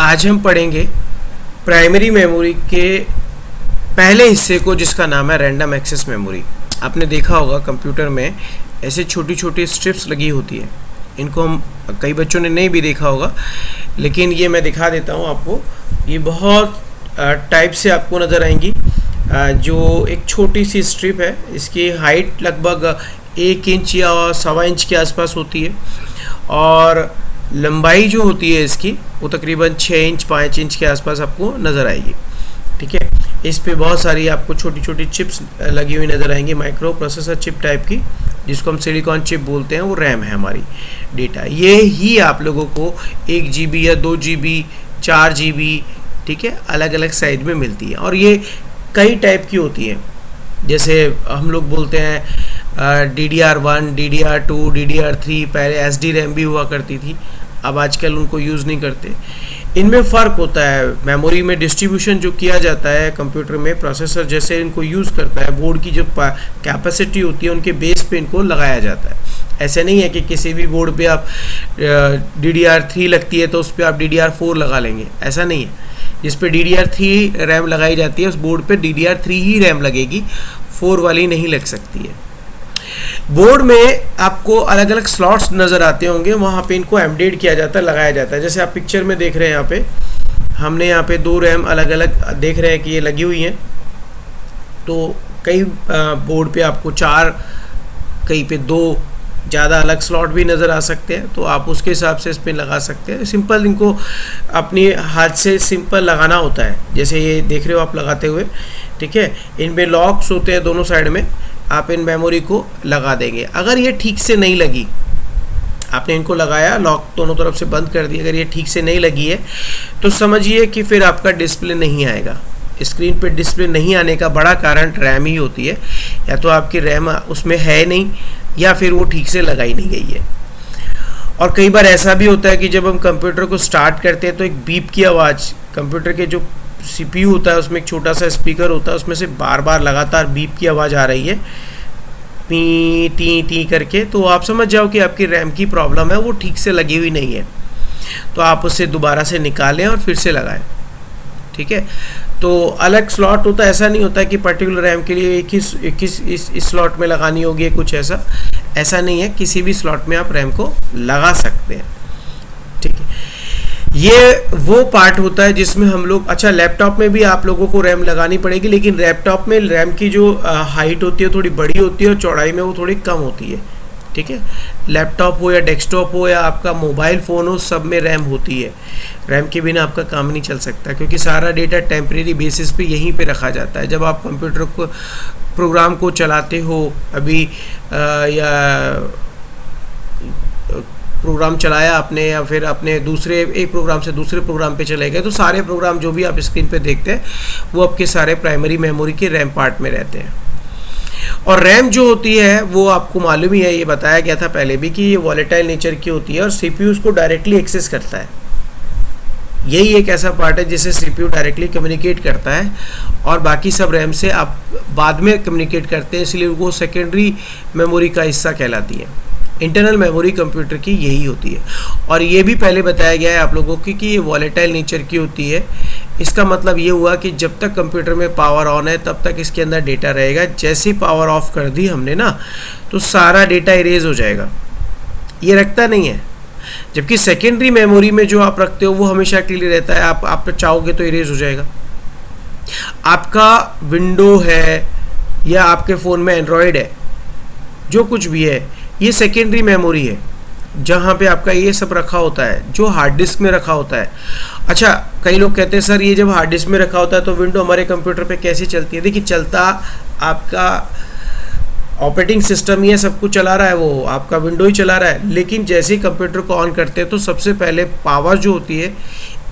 आज हम पढ़ेंगे प्राइमरी मेमोरी के पहले हिस्से को, जिसका नाम है रैंडम एक्सेस मेमोरी। आपने देखा होगा कंप्यूटर में ऐसे छोटी छोटी स्ट्रिप्स लगी होती है। इनको हम, कई बच्चों ने नहीं भी देखा होगा, लेकिन ये मैं दिखा देता हूँ आपको। ये बहुत टाइप से आपको नज़र आएंगी। जो एक छोटी सी स्ट्रिप है, इसकी हाइट लगभग 1 इंच या 1.25 इंच के आसपास होती है, और लंबाई जो होती है इसकी वो तकरीबन 6 इंच 5 इंच के आसपास आपको नज़र आएगी। ठीक है, इस पे बहुत सारी आपको छोटी छोटी चिप्स लगी हुई नज़र आएंगी, माइक्रो प्रोसेसर चिप टाइप की, जिसको हम सिलिकॉन चिप बोलते हैं। वो रैम है हमारी डेटा। ये ही आप लोगों को 1 GB या 2 GB 4 GB, ठीक है, अलग अलग साइज में मिलती है, और ये कई टाइप की होती है। जैसे हम लोग बोलते हैं DDR1, DDR2, DDR3, पहले SD रैम भी हुआ करती थी, अब आजकल उनको यूज़ नहीं करते। इनमें फ़र्क होता है। मेमोरी में डिस्ट्रीब्यूशन जो किया जाता है कंप्यूटर में, प्रोसेसर जैसे इनको यूज़ करता है, बोर्ड की जो कैपेसिटी होती है उनके बेस पे इनको लगाया जाता है। ऐसे नहीं है कि किसी भी बोर्ड पे आप DDR3 लगती है तो उस पर आप DDR4 लगा लेंगे, ऐसा नहीं है। जिस पे DDR3 रैम लगाई जाती है उस बोर्ड पे DDR3 ही रैम लगेगी, 4 वाली नहीं लग सकती है। बोर्ड में आपको अलग अलग स्लॉट्स नज़र आते होंगे, वहाँ पे इनको एम्बेड किया जाता है, लगाया जाता है। जैसे आप पिक्चर में देख रहे हैं, यहाँ पे हमने यहाँ पे 2 रैम अलग अलग देख रहे हैं कि ये लगी हुई हैं। तो कई बोर्ड पे आपको 4, कहीं पे 2 ज़्यादा अलग स्लॉट भी नज़र आ सकते हैं, तो आप उसके हिसाब से इस पर लगा सकते हैं। सिंपल इनको अपने हाथ से सिंपल लगाना होता है, जैसे ये देख रहे हो आप लगाते हुए। ठीक है, इनमें लॉक्स होते हैं दोनों साइड में, आप इन मेमोरी को लगा देंगे। अगर ये ठीक से नहीं लगी, आपने इनको लगाया, लॉक दोनों तरफ से बंद कर दिया, अगर ये ठीक से नहीं लगी है तो समझिए कि फिर आपका डिस्प्ले नहीं आएगा। स्क्रीन पे डिस्प्ले नहीं आने का बड़ा कारण रैम ही होती है। या तो आपकी रैम उसमें है नहीं, या फिर वो ठीक से लगाई नहीं गई है। और कई बार ऐसा भी होता है कि जब हम कंप्यूटर को स्टार्ट करते हैं तो एक बीप की आवाज़, कंप्यूटर के जो CPU होता है उसमें एक छोटा सा स्पीकर होता है, उसमें से बार बार लगातार बीप की आवाज़ आ रही है, पी टी टी करके, तो आप समझ जाओ कि आपकी रैम की प्रॉब्लम है, वो ठीक से लगी हुई नहीं है। तो आप उसे दोबारा से निकालें और फिर से लगाएं। ठीक है, तो अलग स्लॉट होता है, ऐसा नहीं होता है कि पर्टिकुलर रैम के लिए एक ही इस स्लॉट में लगानी होगी, कुछ ऐसा नहीं है। किसी भी स्लॉट में आप रैम को लगा सकते हैं। ठीक है, ये वो पार्ट होता है जिसमें हम लोग, अच्छा, लैपटॉप में भी आप लोगों को रैम लगानी पड़ेगी, लेकिन लैपटॉप में रैम की जो हाइट होती है थोड़ी बड़ी होती है और चौड़ाई में वो थोड़ी कम होती है। ठीक है, लैपटॉप हो या डेस्कटॉप हो या आपका मोबाइल फ़ोन हो, सब में रैम होती है। रैम के बिना आपका काम नहीं चल सकता, क्योंकि सारा डेटा टेम्परेरी बेसिस पे यहीं पे रखा जाता है। जब आप कंप्यूटर को प्रोग्राम को चलाते हो, अभी या प्रोग्राम चलाया आपने, या फिर अपने दूसरे एक प्रोग्राम से दूसरे प्रोग्राम पे चले गए, तो सारे प्रोग्राम जो भी आप स्क्रीन पे देखते हैं वो आपके सारे प्राइमरी मेमोरी के रैम पार्ट में रहते हैं। और रैम जो होती है वो आपको मालूम ही है, ये बताया गया था पहले भी कि ये वॉलेटाइल नेचर की होती है और CPU उसको डायरेक्टली एक्सेस करता है। यही एक ऐसा पार्ट है जिसे CPU डायरेक्टली कम्युनिकेट करता है, और बाकी सब रैम से आप बाद में कम्युनिकेट करते हैं, इसलिए वो सेकेंडरी मेमोरी का हिस्सा कहलाती है। इंटरनल मेमोरी कंप्यूटर की यही होती है। और ये भी पहले बताया गया है आप लोगों की कि ये वॉलेटाइल नेचर की होती है। इसका मतलब ये हुआ कि जब तक कंप्यूटर में पावर ऑन है तब तक इसके अंदर डेटा रहेगा। जैसे ही पावर ऑफ कर दी हमने ना, तो सारा डेटा इरेज हो जाएगा, ये रखता नहीं है। जबकि सेकेंडरी मेमोरी में जो आप रखते हो वो हमेशा के लिए रहता है। आप चाहोगे तो इरेज हो जाएगा। आपका विंडो है या आपके फ़ोन में एंड्रॉयड है, जो कुछ भी है, ये सेकेंडरी मेमोरी है, जहाँ पे आपका ये सब रखा होता है, जो हार्ड डिस्क में रखा होता है। अच्छा, कई लोग कहते हैं सर ये जब हार्ड डिस्क में रखा होता है तो विंडो हमारे कंप्यूटर पे कैसे चलती है? देखिए, चलता आपका ऑपरेटिंग सिस्टम ही है, सब कुछ चला रहा है, वो आपका विंडो ही चला रहा है। लेकिन जैसे ही कंप्यूटर को ऑन करते हैं तो सबसे पहले पावर जो होती है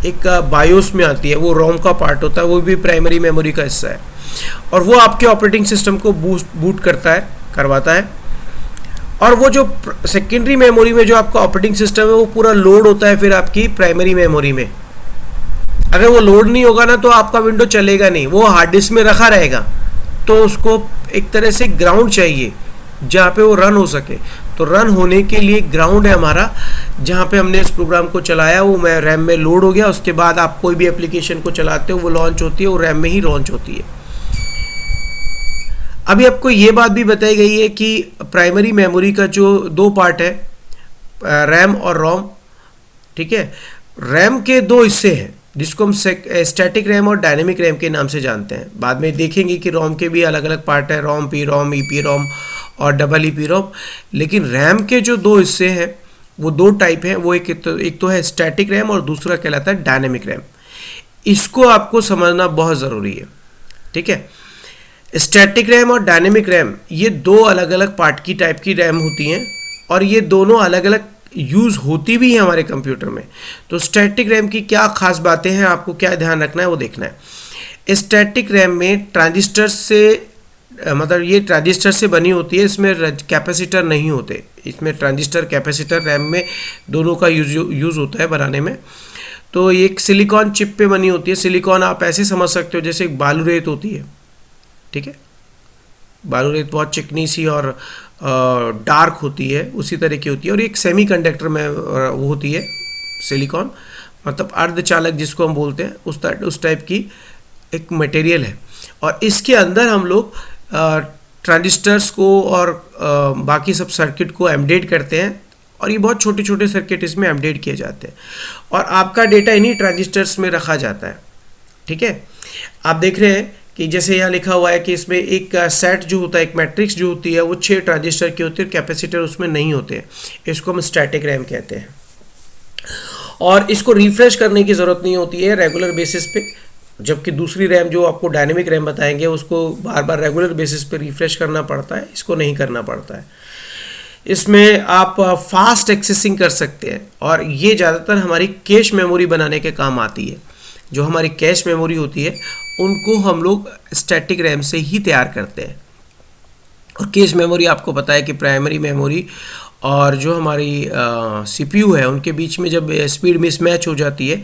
एक बायोस में आती है, वो रोम का पार्ट होता है, वो भी प्राइमरी मेमोरी का हिस्सा है, और वो आपके ऑपरेटिंग सिस्टम को बूट करवाता है। और वो जो सेकेंडरी मेमोरी में जो आपका ऑपरेटिंग सिस्टम है वो पूरा लोड होता है फिर आपकी प्राइमरी मेमोरी में। अगर वो लोड नहीं होगा ना तो आपका विंडो चलेगा नहीं, वो हार्ड डिस्क में रखा रहेगा। तो उसको एक तरह से ग्राउंड चाहिए जहाँ पे वो रन हो सके। तो रन होने के लिए ग्राउंड है हमारा, जहाँ पे हमने इस प्रोग्राम को चलाया वो मैं रैम में लोड हो गया। उसके बाद आप कोई भी एप्लीकेशन को चलाते हो वो लॉन्च होती है, वो रैम में ही लॉन्च होती है। अभी आपको ये बात भी बताई गई है कि प्राइमरी मेमोरी का जो दो पार्ट है, रैम और रोम, ठीक है। रैम के दो हिस्से हैं जिसको हम स्टैटिक रैम और डायनेमिक रैम के नाम से जानते हैं। बाद में देखेंगे कि रोम के भी अलग अलग पार्ट है, रोम, पी रोम, ईपी रोम और डबल ईपी रोम। लेकिन रैम के जो दो हिस्से हैं वो दो टाइप हैं, वो एक तो है स्टैटिक रैम और दूसरा कहलाता है डायनेमिक रैम। इसको आपको समझना बहुत ज़रूरी है, ठीक है। स्टैटिक रैम और डायनेमिक रैम ये दो अलग अलग पार्ट की टाइप की रैम होती हैं और ये दोनों अलग अलग यूज़ होती भी है हमारे कंप्यूटर में। तो स्टैटिक रैम की क्या खास बातें हैं, आपको क्या ध्यान रखना है वो देखना है। स्टैटिक रैम में ट्रांजिस्टर से मतलब ये ट्रांजिस्टर से बनी होती है, इसमें कैपेसिटर नहीं होते। इसमें ट्रांजिस्टर कैपेसिटर रैम में दोनों का यूज़ होता है बनाने में। तो ये एक सिलिकॉन चिप पे बनी होती है। सिलिकॉन आप ऐसे समझ सकते हो जैसे एक बालू रेत होती है, ठीक है। बालू रेत बहुत चिकनी सी और डार्क होती है, उसी तरह की होती है। और एक सेमीकंडक्टर में वो होती है सिलिकॉन, मतलब अर्धचालक जिसको हम बोलते हैं, उस टाइप की एक मटेरियल है। और इसके अंदर हम लोग ट्रांजिस्टर्स को और बाकी सब सर्किट को एम्बेड करते हैं और ये बहुत छोटे छोटे सर्किट इसमें एम्बेड किए जाते हैं और आपका डेटा इन्हीं ट्रांजिस्टर्स में रखा जाता है, ठीक है। आप देख रहे हैं कि जैसे यहाँ लिखा हुआ है कि इसमें एक सेट जो होता है, एक मैट्रिक्स जो होती है वो 6 ट्रांजिस्टर की होती है, कैपेसिटर उसमें नहीं होते हैं। इसको हम स्टैटिक रैम कहते हैं और इसको रिफ्रेश करने की ज़रूरत नहीं होती है रेगुलर बेसिस पे। जबकि दूसरी रैम जो आपको डायनेमिक रैम बताएंगे उसको बार बार रेगुलर बेसिस पे रिफ्रेश करना पड़ता है, इसको नहीं करना पड़ता है। इसमें आप फास्ट एक्सेसिंग कर सकते हैं और ये ज़्यादातर हमारी कैश मेमोरी बनाने के काम आती है। जो हमारी कैश मेमोरी होती है उनको हम लोग स्टैटिक रैम से ही तैयार करते हैं। और कैश मेमोरी आपको पता है कि प्राइमरी मेमोरी और जो हमारी सीपीयू है उनके बीच में जब स्पीड मिसमैच हो जाती है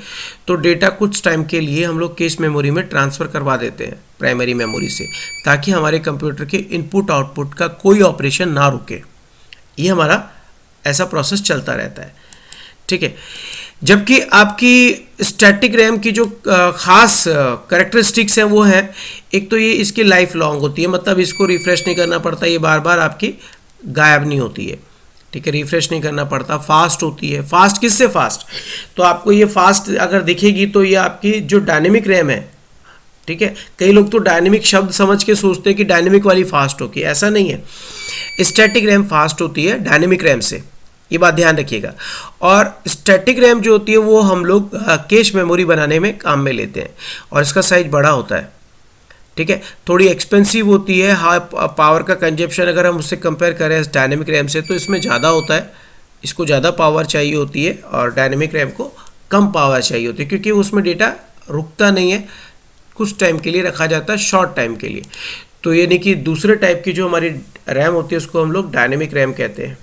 तो डेटा कुछ टाइम के लिए हम लोग कैश मेमोरी में ट्रांसफ़र करवा देते हैं प्राइमरी मेमोरी से, ताकि हमारे कंप्यूटर के इनपुट आउटपुट का कोई ऑपरेशन ना रुके। ये हमारा ऐसा प्रोसेस चलता रहता है, ठीक है। जबकि आपकी स्टैटिक रैम की जो ख़ास करेक्टरिस्टिक्स हैं वो है, एक तो ये इसकी लाइफ लॉन्ग होती है, मतलब इसको रिफ़्रेश नहीं करना पड़ता, ये बार बार आपकी गायब नहीं होती है, ठीक है। रिफ़्रेश नहीं करना पड़ता, फास्ट होती है। फास्ट किससे फास्ट, तो आपको ये फास्ट अगर दिखेगी तो ये आपकी जो डायनेमिक रैम है, ठीक है। कई लोग तो डायनेमिक शब्द समझ के सोचते हैं कि डायनेमिक वाली फास्ट होगी, ऐसा नहीं है। स्टैटिक रैम फास्ट होती है डायनेमिक रैम से, ये बात ध्यान रखिएगा। और स्टैटिक रैम जो होती है वो हम लोग कैश मेमोरी बनाने में काम में लेते हैं और इसका साइज बड़ा होता है, ठीक है। थोड़ी एक्सपेंसिव होती है, हाई पावर का कंजप्शन अगर हम उससे कंपेयर करें डायनेमिक रैम से तो इसमें ज़्यादा होता है, इसको ज़्यादा पावर चाहिए होती है और डायनेमिक रैम को कम पावर चाहिए होती है, क्योंकि उसमें डेटा रुकता नहीं है, कुछ टाइम के लिए रखा जाता है, शॉर्ट टाइम के लिए। तो यानी कि दूसरे टाइप की जो हमारी रैम होती है उसको हम लोग डायनेमिक रैम कहते हैं,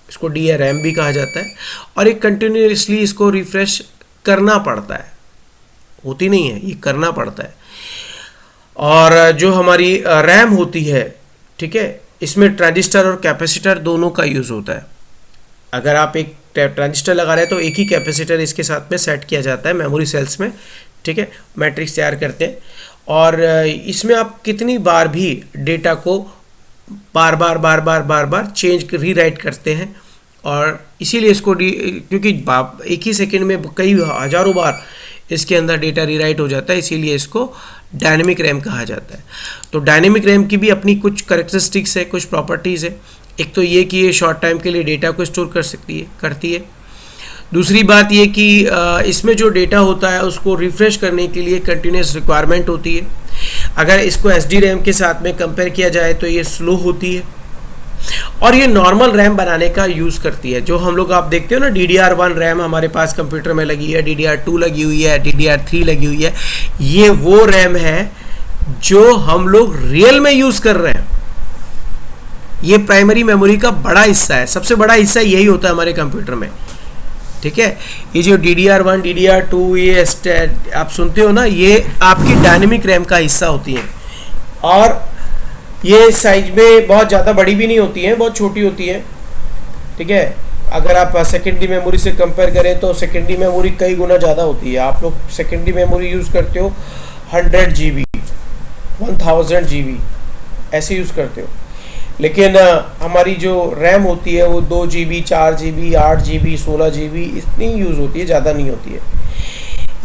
इसको DRAM भी कहा जाता है। और एक कंटिन्यूसली इसको रिफ्रेश करना पड़ता है, होती नहीं है, ये करना पड़ता है। और जो हमारी रैम होती है, ठीक है, इसमें ट्रांजिस्टर और कैपेसिटर दोनों का यूज़ होता है। अगर आप एक ट्रांजिस्टर लगा रहे हैं तो एक ही कैपेसिटर इसके साथ में सेट किया जाता है मेमोरी सेल्स में, ठीक है, मैट्रिक्स तैयार करते हैं। और इसमें आप कितनी बार भी डेटा को बार बार चेंज रीराइट करते हैं और इसीलिए इसको क्योंकि एक ही सेकंड में कई हज़ारों बार इसके अंदर डेटा रीराइट हो जाता है, इसीलिए इसको डायनेमिक रैम कहा जाता है। तो डायनेमिक रैम की भी अपनी कुछ करेक्टरिस्टिक्स है, कुछ प्रॉपर्टीज़ है। एक तो ये कि ये शॉर्ट टाइम के लिए डेटा को स्टोर करती है। दूसरी बात ये कि इसमें जो डेटा होता है उसको रिफ़्रेश करने के लिए कंटिन्यूस रिक्वायरमेंट होती है। अगर इसको SD रैम के साथ में कंपेयर किया जाए तो ये स्लो होती है और ये नॉर्मल रैम बनाने का यूज़ करती है। जो हम लोग आप देखते हो ना, DDR1 रैम हमारे पास कंप्यूटर में लगी है, DDR2 लगी हुई है, DDR3 लगी हुई है, ये वो रैम है जो हम लोग रियल में यूज़ कर रहे हैं। ये प्राइमरी मेमोरी का बड़ा हिस्सा है, सबसे बड़ा हिस्सा यही होता है हमारे कंप्यूटर में, ठीक है। ये जो DDR1, DDR2 ये आप सुनते हो ना, ये आपकी डायनेमिक रैम का हिस्सा होती हैं और ये साइज में बहुत ज़्यादा बड़ी भी नहीं होती हैं, बहुत छोटी होती है। ठीक है। अगर आप सेकेंडरी मेमोरी से कंपेयर करें तो सेकेंडरी मेमोरी कई गुना ज़्यादा होती है। आप लोग सेकेंडरी मेमोरी यूज़ करते हो 100 GB, 1000 GB ऐसे यूज़ करते हो, लेकिन हमारी जो रैम होती है वो 2 GB, 4 GB, 8 GB, 16 GB इतनी यूज़ होती है, ज़्यादा नहीं होती है।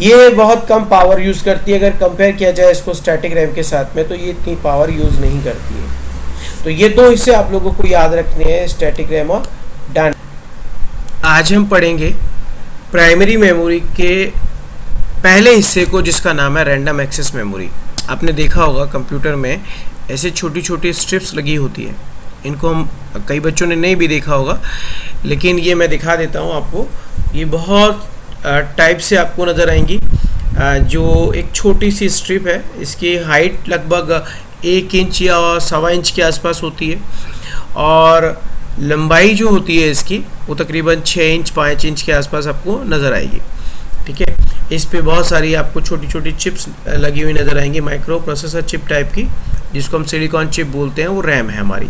ये बहुत कम पावर यूज़ करती है। अगर कंपेयर किया जाए इसको स्टैटिक रैम के साथ में तो ये इतनी पावर यूज़ नहीं करती है। तो ये दो हिस्से आप लोगों को याद रखने हैं, स्टैटिक रैम और डायनेमिक। आज हम पढ़ेंगे प्राइमरी मेमोरी के पहले हिस्से को, जिसका नाम है रैंडम एक्सेस मेमोरी। आपने देखा होगा कंप्यूटर में ऐसे छोटी छोटी स्ट्रिप्स लगी होती है। इनको हम, कई बच्चों ने नहीं भी देखा होगा, लेकिन ये मैं दिखा देता हूँ आपको। ये बहुत टाइप से आपको नज़र आएंगी। जो एक छोटी सी स्ट्रिप है, इसकी हाइट लगभग 1 इंच या 1.25 इंच के आसपास होती है, और लंबाई जो होती है इसकी वो तकरीबन 6 इंच 5 इंच के आसपास आपको नज़र आएगी। ठीक है। इस पे बहुत सारी आपको छोटी छोटी चिप्स लगी हुई नज़र आएंगी, माइक्रो प्रोसेसर चिप टाइप की, जिसको हम सिलिकॉन चिप बोलते हैं। वो रैम है हमारी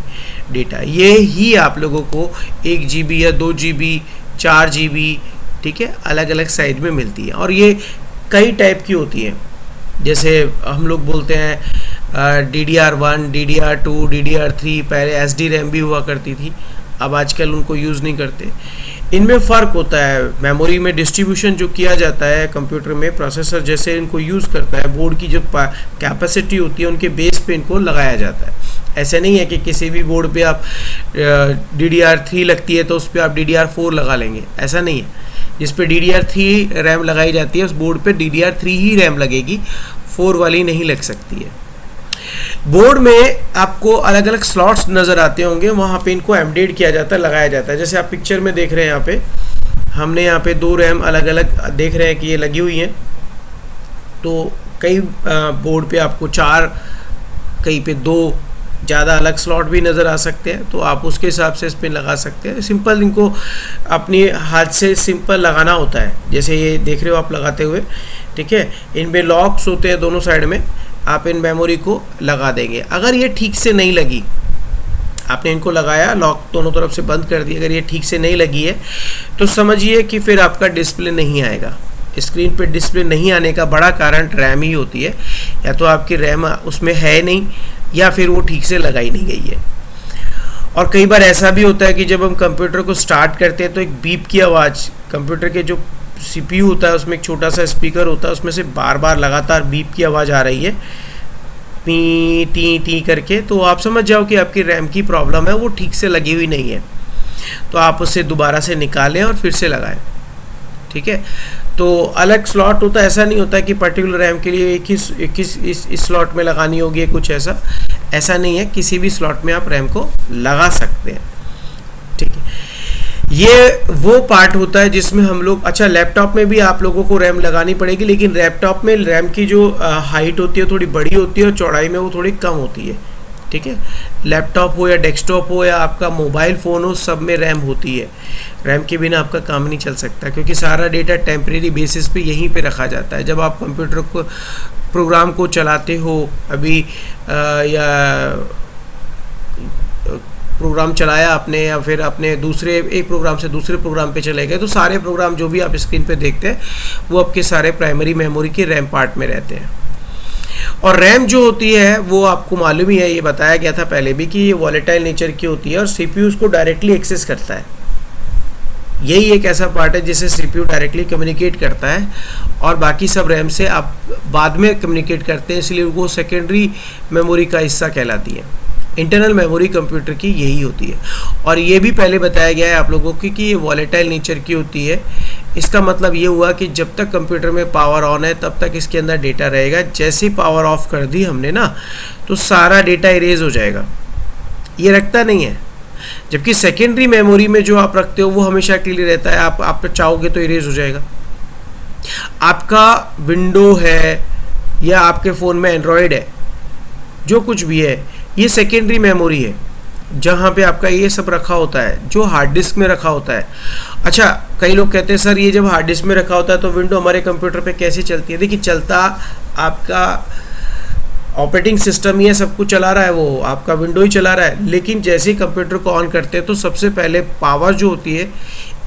डेटा। ये ही आप लोगों को 1 GB या 2 GB, 4 GB, ठीक है, अलग अलग साइज में मिलती है। और ये कई टाइप की होती है। जैसे हम लोग बोलते हैं DDR1, DDR2, DDR3, पहले SD रैम भी हुआ करती थी, अब आजकल उनको यूज़ नहीं करते। इनमें फ़र्क होता है। मेमोरी में डिस्ट्रीब्यूशन जो किया जाता है कंप्यूटर में, प्रोसेसर जैसे इनको यूज़ करता है, बोर्ड की जो कैपेसिटी होती है उनके बेस पे इनको लगाया जाता है। ऐसे नहीं है कि किसी भी बोर्ड पे आप DDR3 लगती है तो उस पर आप DDR4 लगा लेंगे, ऐसा नहीं है। जिस पे DDR3 रैम लगाई जाती है उस बोर्ड पे DDR3 ही रैम लगेगी, 4 वाली नहीं लग सकती है। बोर्ड में आपको अलग अलग स्लॉट्स नज़र आते होंगे, वहाँ पे इनको एम्बेड किया जाता है, लगाया जाता है। जैसे आप पिक्चर में देख रहे हैं, यहाँ पे हमने यहाँ पे 2 रैम अलग अलग देख रहे हैं कि ये लगी हुई हैं। तो कई बोर्ड पे आपको 4, कहीं पे 2 ज़्यादा अलग स्लॉट भी नज़र आ सकते हैं, तो आप उसके हिसाब से इस पर लगा सकते हैं। सिंपल इनको अपनी हाथ से सिंपल लगाना होता है, जैसे ये देख रहे हो आप लगाते हुए। ठीक है। इनमें लॉक्स होते हैं दोनों साइड में, आप इन मेमोरी को लगा देंगे। अगर ये ठीक से नहीं लगी, आपने इनको लगाया, लॉक दोनों तरफ से बंद कर दिया, अगर ये ठीक से नहीं लगी है तो समझिए कि फिर आपका डिस्प्ले नहीं आएगा। स्क्रीन पे डिस्प्ले नहीं आने का बड़ा कारण रैम ही होती है। या तो आपकी रैम उसमें है नहीं, या फिर वो ठीक से लगाई नहीं गई है। और कई बार ऐसा भी होता है कि जब हम कंप्यूटर को स्टार्ट करते हैं तो एक बीप की आवाज़, कंप्यूटर के जो CPU होता है उसमें एक छोटा सा स्पीकर होता है, उसमें से बार बार लगातार बीप की आवाज़ आ रही है, पी टी टी करके, तो आप समझ जाओ कि आपकी रैम की प्रॉब्लम है, वो ठीक से लगी हुई नहीं है। तो आप उसे दोबारा से निकालें और फिर से लगाएं। ठीक है। तो अलग स्लॉट होता है, ऐसा नहीं होता कि पर्टिकुलर रैम के लिए एक ही इस स्लॉट में लगानी होगी, कुछ ऐसा नहीं है। किसी भी स्लॉट में आप रैम को लगा सकते हैं। ठीक है। ये वो पार्ट होता है जिसमें हम लोग, अच्छा लैपटॉप में भी आप लोगों को रैम लगानी पड़ेगी, लेकिन लैपटॉप में रैम की जो हाइट होती है थोड़ी बड़ी होती है और चौड़ाई में वो थोड़ी कम होती है। ठीक है। लैपटॉप हो या डेस्कटॉप हो या आपका मोबाइल फ़ोन हो, सब में रैम होती है। रैम के बिना आपका काम नहीं चल सकता, क्योंकि सारा डेटा टेम्परेरी बेसिस पे यहीं पे रखा जाता है। जब आप कंप्यूटर को प्रोग्राम को चलाते हो, अभी या प्रोग्राम चलाया आपने, या फिर अपने दूसरे एक प्रोग्राम से दूसरे प्रोग्राम पे चले गए, तो सारे प्रोग्राम जो भी आप स्क्रीन पे देखते हैं वो आपके सारे प्राइमरी मेमोरी के रैम पार्ट में रहते हैं। और रैम जो होती है वो आपको मालूम ही है, ये बताया गया था पहले भी कि ये वॉलेटाइल नेचर की होती है और CPU उसको डायरेक्टली एक्सेस करता है। यही एक ऐसा पार्ट है जिसे CPU डायरेक्टली कम्युनिकेट करता है, और बाकी सब रैम से आप बाद में कम्युनिकेट करते हैं, इसलिए वो सेकेंडरी मेमोरी का हिस्सा कहलाती है। इंटरनल मेमोरी कंप्यूटर की यही होती है। और ये भी पहले बताया गया है आप लोगों की कि ये वॉलेटाइल नेचर की होती है। इसका मतलब ये हुआ कि जब तक कंप्यूटर में पावर ऑन है तब तक इसके अंदर डेटा रहेगा। जैसे ही पावर ऑफ कर दी हमने ना, तो सारा डेटा इरेज हो जाएगा, ये रखता नहीं है। जबकि सेकेंडरी मेमोरी में जो आप रखते हो वो हमेशा के लिए रहता है, आप चाहोगे तो इरेज हो जाएगा। आपका विंडो है या आपके फ़ोन में एंड्रॉयड है, जो कुछ भी है, ये सेकेंडरी मेमोरी है, जहाँ पे आपका ये सब रखा होता है, जो हार्ड डिस्क में रखा होता है। अच्छा, कई लोग कहते हैं सर ये जब हार्ड डिस्क में रखा होता है तो विंडो हमारे कंप्यूटर पे कैसे चलती है? देखिए, चलता आपका ऑपरेटिंग सिस्टम ही सब कुछ चला रहा है, वो आपका विंडो ही चला रहा है, लेकिन जैसे ही कंप्यूटर को ऑन करते हैं तो सबसे पहले पावर जो होती है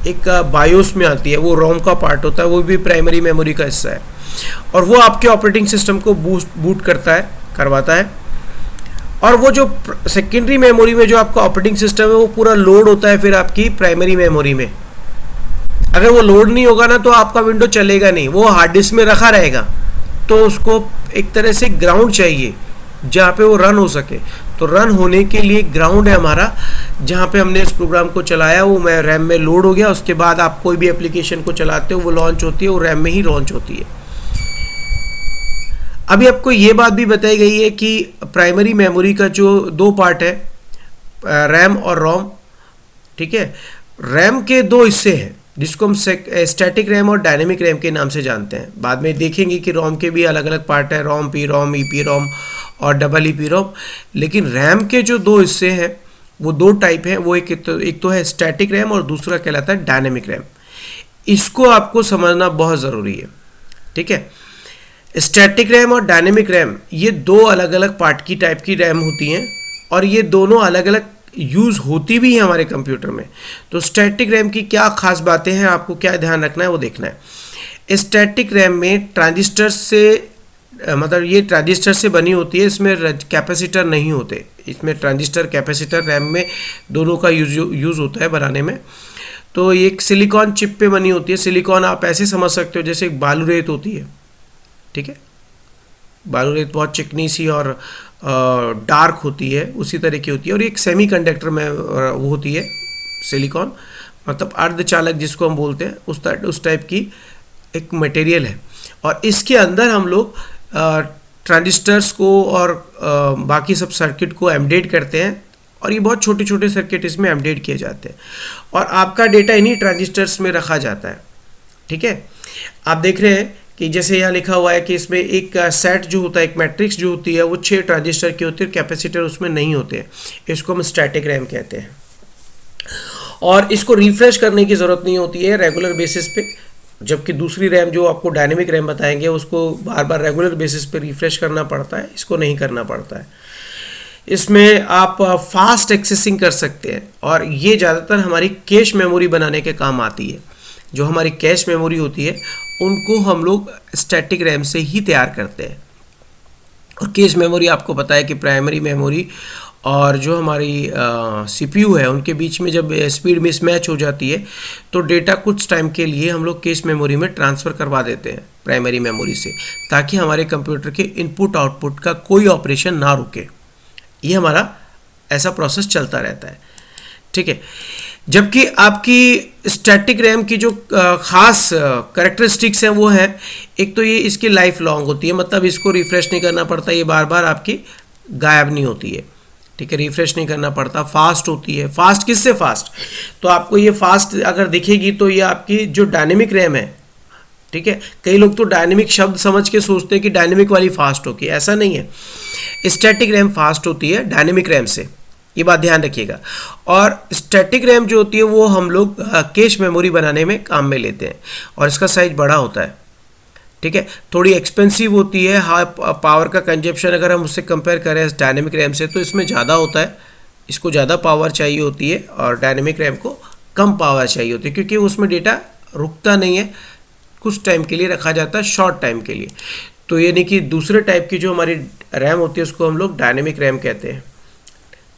एक बायोस में आती है, वो रोम का पार्ट होता है, वो भी प्राइमरी मेमोरी का हिस्सा है, और वो आपके ऑपरेटिंग सिस्टम को बूट करवाता है। और वो जो सेकेंडरी मेमोरी में जो आपका ऑपरेटिंग सिस्टम है वो पूरा लोड होता है फिर आपकी प्राइमरी मेमोरी में। अगर वो लोड नहीं होगा ना तो आपका विंडो चलेगा नहीं, वो हार्ड डिस्क में रखा रहेगा, तो उसको एक तरह से ग्राउंड चाहिए जहाँ पे वो रन हो सके। तो रन होने के लिए ग्राउंड है हमारा, जहाँ पे हमने इस प्रोग्राम को चलाया वो रैम में लोड हो गया, उसके बाद आप कोई भी एप्लीकेशन को चलाते हो वो लॉन्च होती है, वो रैम में ही लॉन्च होती है। अभी आपको ये बात भी बताई गई है कि प्राइमरी मेमोरी का जो दो पार्ट है, रैम और रोम, ठीक है। रैम के दो हिस्से हैं जिसको हम स्टैटिक रैम और डायनेमिक रैम के नाम से जानते हैं। बाद में देखेंगे कि रोम के भी अलग अलग पार्ट है, रोम, पी रोम, ईपी रोम और डबल ईपी रोम। लेकिन रैम के जो दो हिस्से हैं वो दो टाइप हैं, वो एक तो है स्टैटिक रैम और दूसरा कहलाता है डायनेमिक रैम। इसको आपको समझना बहुत ज़रूरी है, ठीक है। स्टैटिक रैम और डायनेमिक रैम ये दो अलग अलग पार्ट की टाइप की रैम होती हैं, और ये दोनों अलग अलग यूज़ होती भी है हमारे कंप्यूटर में। तो स्टैटिक रैम की क्या खास बातें हैं, आपको क्या ध्यान रखना है वो देखना है। स्टैटिक रैम में ट्रांजिस्टर से मतलब ये ट्रांजिस्टर से बनी होती है, इसमें कैपेसिटर नहीं होते। इसमें ट्रांजिस्टर कैपेसिटर रैम में दोनों का यूज़ होता है बनाने में। तो ये एक सिलिकॉन चिप पे बनी होती है। सिलिकॉन आप ऐसे समझ सकते हो जैसे एक बालू रेत होती है, ठीक है। बालू रेत बहुत चिकनी सी और डार्क होती है, उसी तरह की होती है। और एक सेमीकंडक्टर में वो होती है सिलिकॉन, मतलब अर्धचालक जिसको हम बोलते हैं, उस टाइप की एक मटेरियल है। और इसके अंदर हम लोग ट्रांजिस्टर्स को और बाकी सब सर्किट को एम्बेड करते हैं, और ये बहुत छोटे छोटे सर्किट इसमें एम्बेड किए जाते हैं, और आपका डेटा इन्हीं ट्रांजिस्टर्स में रखा जाता है, ठीक है। आप देख रहे हैं कि जैसे यहाँ लिखा हुआ है कि इसमें एक सेट जो होता है, एक मैट्रिक्स जो होती है वो 6 ट्रांजिस्टर की होती है, कैपेसिटर उसमें नहीं होते हैं। इसको हम स्टैटिक रैम कहते हैं, और इसको रिफ्रेश करने की ज़रूरत नहीं होती है रेगुलर बेसिस पे। जबकि दूसरी रैम जो आपको डायनेमिक रैम बताएंगे उसको बार बार रेगुलर बेसिस पे रिफ्रेश करना पड़ता है, इसको नहीं करना पड़ता है। इसमें आप फास्ट एक्सेसिंग कर सकते हैं, और ये ज़्यादातर हमारी कैश मेमोरी बनाने के काम आती है। जो हमारी कैश मेमोरी होती है उनको हम लोग स्टैटिक रैम से ही तैयार करते हैं। और कैश मेमोरी आपको पता है कि प्राइमरी मेमोरी और जो हमारी सीपीयू है उनके बीच में जब स्पीड मिसमैच हो जाती है तो डेटा कुछ टाइम के लिए हम लोग कैश मेमोरी में ट्रांसफ़र करवा देते हैं प्राइमरी मेमोरी से, ताकि हमारे कंप्यूटर के इनपुट आउटपुट का कोई ऑपरेशन ना रुके। ये हमारा ऐसा प्रोसेस चलता रहता है, ठीक है। जबकि आपकी स्टैटिक रैम की जो ख़ास करेक्टरिस्टिक्स हैं वो है, एक तो ये इसकी लाइफ लॉन्ग होती है, मतलब इसको रिफ़्रेश नहीं करना पड़ता, ये बार बार आपकी गायब नहीं होती है, ठीक है। रिफ़्रेश नहीं करना पड़ता, फास्ट होती है। फास्ट किससे फास्ट? तो आपको ये फास्ट अगर दिखेगी तो ये आपकी जो डायनेमिक रैम है, ठीक है। कई लोग तो डायनेमिक शब्द समझ के सोचते हैं कि डायनेमिक वाली फास्ट होगी, ऐसा नहीं है। स्टैटिक रैम फास्ट होती है डायनेमिक रैम से, ये बात ध्यान रखिएगा। और स्टैटिक रैम जो होती है वो हम लोग कैश मेमोरी बनाने में काम में लेते हैं, और इसका साइज बड़ा होता है, ठीक है। थोड़ी एक्सपेंसिव होती है, हाई पावर का कंजप्शन अगर हम उससे कंपेयर करें डायनेमिक रैम से तो इसमें ज़्यादा होता है, इसको ज़्यादा पावर चाहिए होती है, और डायनेमिक रैम को कम पावर चाहिए होती है, क्योंकि उसमें डेटा रुकता नहीं है, कुछ टाइम के लिए रखा जाता है, शॉर्ट टाइम के लिए। तो यानी कि दूसरे टाइप की जो हमारी रैम होती है उसको हम लोग डायनेमिक रैम कहते हैं,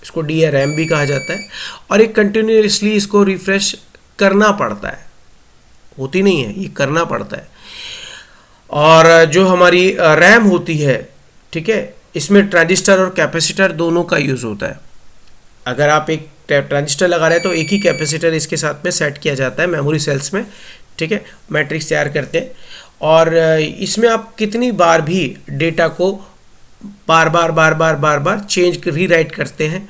इसको DRAM भी कहा जाता है। और ये कंटिन्यूसली इसको रिफ्रेश करना पड़ता है, होती नहीं है, ये करना पड़ता है। और जो हमारी रैम होती है, ठीक है, इसमें ट्रांजिस्टर और कैपेसिटर दोनों का यूज़ होता है। अगर आप एक ट्रांजिस्टर लगा रहे हैं तो एक ही कैपेसिटर इसके साथ में सेट किया जाता है मेमोरी सेल्स में, ठीक है। मैट्रिक्स तैयार करते हैं, और इसमें आप कितनी बार भी डेटा को बार बार चेंज रीराइट करते हैं,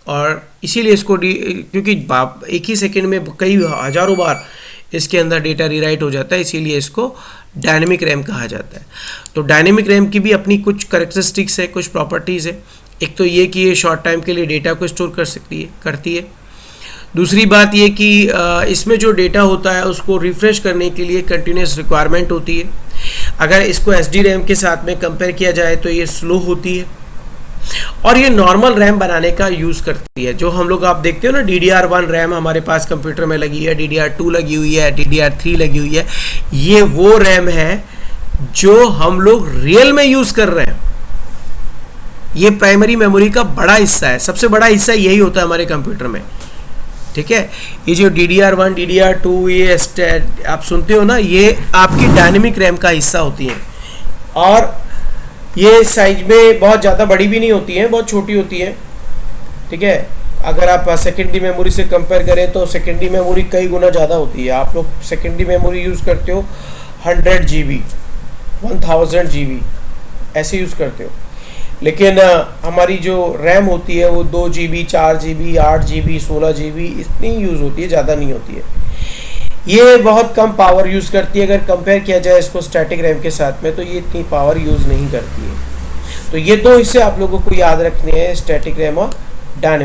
और इसीलिए इसको क्योंकि एक ही सेकंड में कई हज़ारों बार इसके अंदर डेटा रीराइट हो जाता है, इसीलिए इसको डायनेमिक रैम कहा जाता है। तो डायनेमिक रैम की भी अपनी कुछ करेक्टरिस्टिक्स है, कुछ प्रॉपर्टीज़ है। एक तो ये कि ये शॉर्ट टाइम के लिए डेटा को स्टोर करती है। दूसरी बात ये कि इसमें जो डेटा होता है उसको रिफ़्रेश करने के लिए कंटिन्यूस रिक्वायरमेंट होती है। अगर इसको SD रैम के साथ में कंपेयर किया जाए तो ये स्लो होती है, और ये नॉर्मल रैम बनाने का यूज़ करती है। जो हम लोग आप देखते हो ना, DDR1 रैम हमारे पास कंप्यूटर में लगी है, DDR2 लगी हुई है, DDR3 लगी हुई है, ये वो रैम है जो हम लोग रियल में यूज़ कर रहे हैं। ये प्राइमरी मेमोरी का बड़ा हिस्सा है, सबसे बड़ा हिस्सा यही होता है हमारे कंप्यूटर में, ठीक है। ये जो DDR1, DDR2 ये आप सुनते हो ना, ये आपकी डायनेमिक रैम का हिस्सा होती है, और ये साइज में बहुत ज़्यादा बड़ी भी नहीं होती है, बहुत छोटी होती है, ठीक है। अगर आप सेकेंडरी मेमोरी से कंपेयर करें तो सेकेंडरी मेमोरी कई गुना ज़्यादा होती है। आप लोग सेकेंडरी मेमोरी यूज़ करते हो 100 GB, 1000 GB ऐसे यूज़ करते हो, लेकिन हमारी जो रैम होती है वो 2 GB, 4 GB, 8 GB, 16 GB इतनी यूज़ होती है, ज़्यादा नहीं होती है। ये बहुत कम पावर यूज़ करती है। अगर कंपेयर किया जाए इसको स्टैटिक रैम के साथ में, तो ये इतनी पावर यूज़ नहीं करती है। तो ये दो हिस्से आप लोगों को याद रखने हैं, स्टैटिक रैम और डायनेमिक।